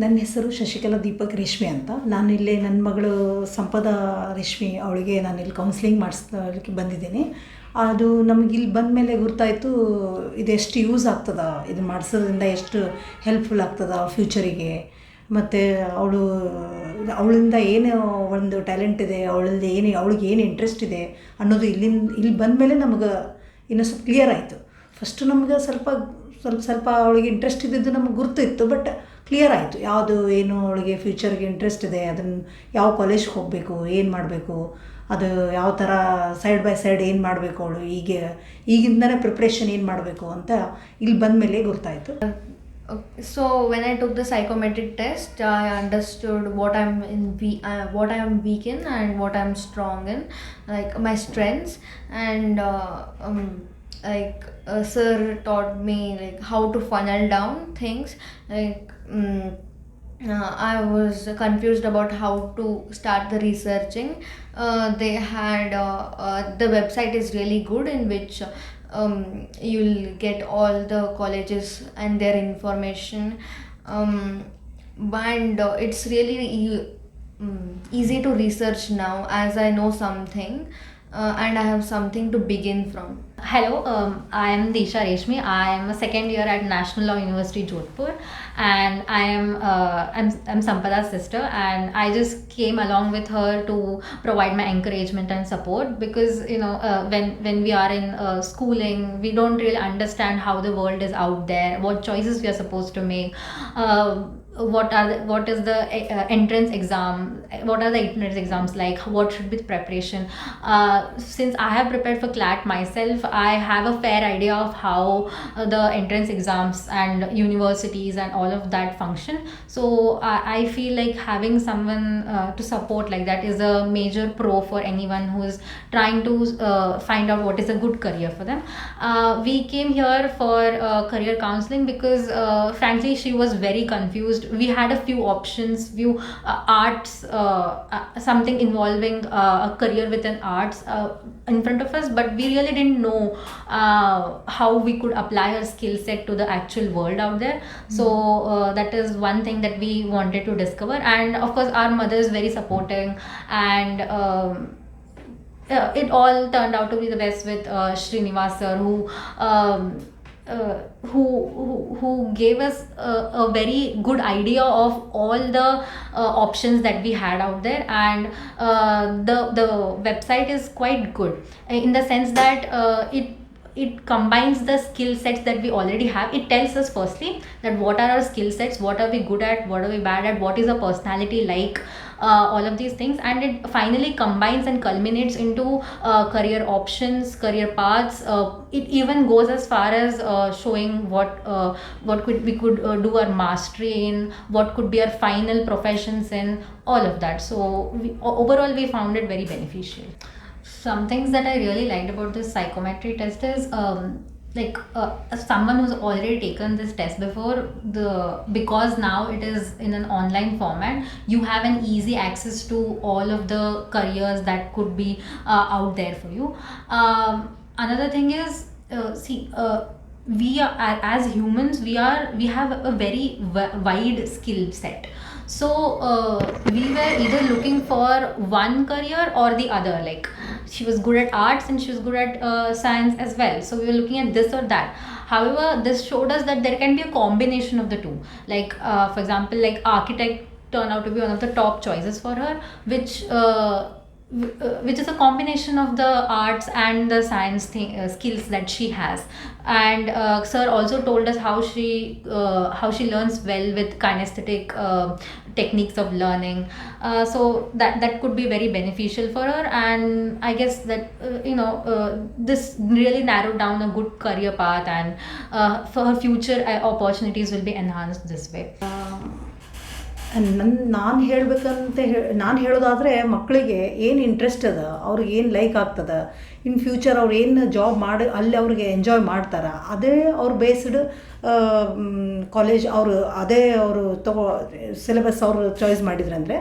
ನನ್ನ ಹೆಸರು ಶಶಿಕಲಾ ದೀಪಕ್ ರೇಷ್ಮೆ ಅಂತ. ನಾನಿಲ್ಲಿ ನನ್ನ ಮಗಳು ಸಂಪದ ರೇಷ್ಮೆ ಅವಳಿಗೆ ನಾನಿಲ್ಲಿ ಕೌನ್ಸ್ಲಿಂಗ್ ಮಾಡಿಸ್ಲಿಕ್ಕೆ ಬಂದಿದ್ದೀನಿ. ಅದು ನಮಗಿಲ್ಲಿ ಬಂದ ಮೇಲೆ ಗೊತ್ತಾಯಿತು ಇದೆಷ್ಟು ಯೂಸ್ ಆಗ್ತದೆ, ಇದು ಮಾಡಿಸೋದ್ರಿಂದ ಎಷ್ಟು ಹೆಲ್ಪ್ಫುಲ್ ಆಗ್ತದೆ ಫ್ಯೂಚರಿಗೆ. ಮತ್ತು ಅವಳಿಂದ ಏನು ಒಂದು ಟ್ಯಾಲೆಂಟ್ ಇದೆ, ಅವಳಿಗೆ ಏನು ಇಂಟ್ರೆಸ್ಟ್ ಇದೆ ಅನ್ನೋದು ಇಲ್ಲಿ ಬಂದ ಮೇಲೆ ನಮಗೆ ಇನ್ನೂ ಸ್ವಲ್ಪ ಕ್ಲಿಯರ್ ಆಯಿತು. ಫಸ್ಟು ನಮ್ಗೆ ಸ್ವಲ್ಪ ಅವಳಿಗೆ ಇಂಟ್ರೆಸ್ಟ್ ಇದ್ದಿದ್ದು ನಮಗೆ ಗುರ್ತಿತ್ತು, ಬಟ್ ಕ್ಲಿಯರ್ ಆಯಿತು ಯಾವುದು ಏನು ಅವಳಿಗೆ ಫ್ಯೂಚರ್ಗೆ ಇಂಟ್ರೆಸ್ಟ್ ಇದೆ, ಅದನ್ನು ಯಾವ ಕಾಲೇಜ್ಗೆ ಹೋಗಬೇಕು, ಏನು ಮಾಡಬೇಕು, ಅದು ಯಾವ ಥರ ಸೈಡ್ ಬೈ ಸೈಡ್ ಏನು ಮಾಡಬೇಕು, ಅವಳು ಈಗಿಂದನೇ ಪ್ರಿಪ್ರೇಷನ್ ಏನು ಮಾಡಬೇಕು ಅಂತ ಇಲ್ಲಿ ಬಂದ ಮೇಲೆ ಗೊತ್ತಾಯಿತು. So when I took the psychometric test, I understood what I am weak in and what I am strong in, like my strengths. And sir taught me like how to funnel down things. I was confused about how to start the researching. They had the website is really good, in which you'll get all the colleges and their information, and it's really easy to research now, as I know something and I have something to begin from. Hello, I am Disha Reshmi. I am a second year at National Law University, Jodhpur, and I'm Sampada's sister, and I just came along with her to provide my encouragement and support, because when we are in schooling, we don't really understand how the world is out there, what choices we are supposed to make, what is the entrance exam, what are the entrance exams like, what should be the preparation. Since I have prepared for CLAT myself, I have a fair idea of how the entrance exams and universities and all of that function. So I feel like having someone to support like that is a major pro for anyone who is trying to find out what is a good career for them. We came here for career counseling because frankly she was very confused. We had a few options, arts, something involving a career within arts in front of us, but we really didn't know how we could apply her skill set to the actual world out there. So that is one thing that we wanted to discover, and of course our mother is very supporting, and it all turned out to be the best with Srinivas sir, who gave us a very good idea of all the options that we had out there. And the website is quite good in the sense that it combines the skill sets that we already have. It tells us firstly that what are our skill sets, what are we good at, what are we bad at, what is our personality like, all of these things, and it finally combines and culminates into career options, career paths. It even goes as far as showing what we could do our mastery in, what could be our final professions in, all of that. So overall we found it very beneficial. Some things that I really liked about this psychometry test is someone who's already taken this test before, because now it is in an online format, you have an easy access to all of the careers that could be out there for you. Another thing is, we are, as humans, we have a very wide skill set. So we were either looking for one career or the other. Like she was good at arts and she was good at science as well, so we were looking at this or that. However, this showed us that there can be a combination of the two. Like for example, like architect turned out to be one of the top choices for her, which is a combination of the arts and the science skills that she has. And sir also told us how she learns well with kinesthetic techniques of learning. So that could be very beneficial for her, and I guess that this really narrowed down a good career path, and for her future opportunities will be enhanced this way. ನಾನು ಹೇಳೋದಾದರೆ ಮಕ್ಕಳಿಗೆ ಏನು interest ಅದ, ಅವ್ರಿಗೆ ಏನು like ಆಗ್ತದೆ, in future ಅವ್ರು ಏನು ಜಾಬ್ ಮಾಡಿ ಅಲ್ಲಿ ಅವ್ರಿಗೆ ಎಂಜಾಯ್ ಮಾಡ್ತಾರೆ, ಅದೇ ಅವ್ರು ಬೇಸ್ಡ್ ಕಾಲೇಜ್ ಅವರು ಸಿಲೆಬಸ್ ಅವರು ಚಾಯ್ಸ್ ಮಾಡಿದ್ರಂದರೆ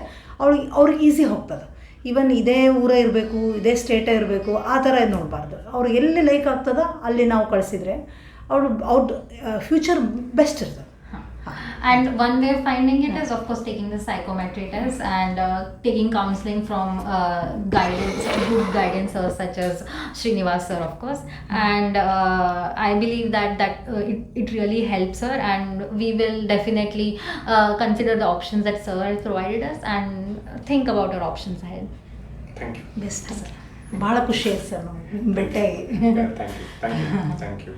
ಅವ್ರಿಗೆ ಈಸಿ ಹೋಗ್ತದೆ. ಈವನ್ ಇದೇ ಊರೇ ಇರಬೇಕು, ಇದೇ ಸ್ಟೇಟೇ ಇರಬೇಕು, ಆ ಥರ ನೋಡಬಾರ್ದು. ಅವ್ರಿಗೆ ಎಲ್ಲಿ ಲೈಕ್ ಆಗ್ತದೆ ಅಲ್ಲಿ ನಾವು ಕಳಿಸಿದರೆ ಅವ್ರ ಫ್ಯೂಚರ್ ಬೆಸ್ಟ್ ಇರ್ತದೆ. And one way of finding it is, of course, taking the psychometry test and taking counseling from guidance, good guidance such as Srinivas sir, of course. And I believe that it really helps her, and we will definitely consider the options that sir has provided us and think about our options ahead. Thank you. Best sir. ಭಾಳ ಖುಷಿ ಆಯ್ತು sir ನಾವು ಭೇಟಿಯಾಗಿ. Yeah, thank you. Thank you. Thank you.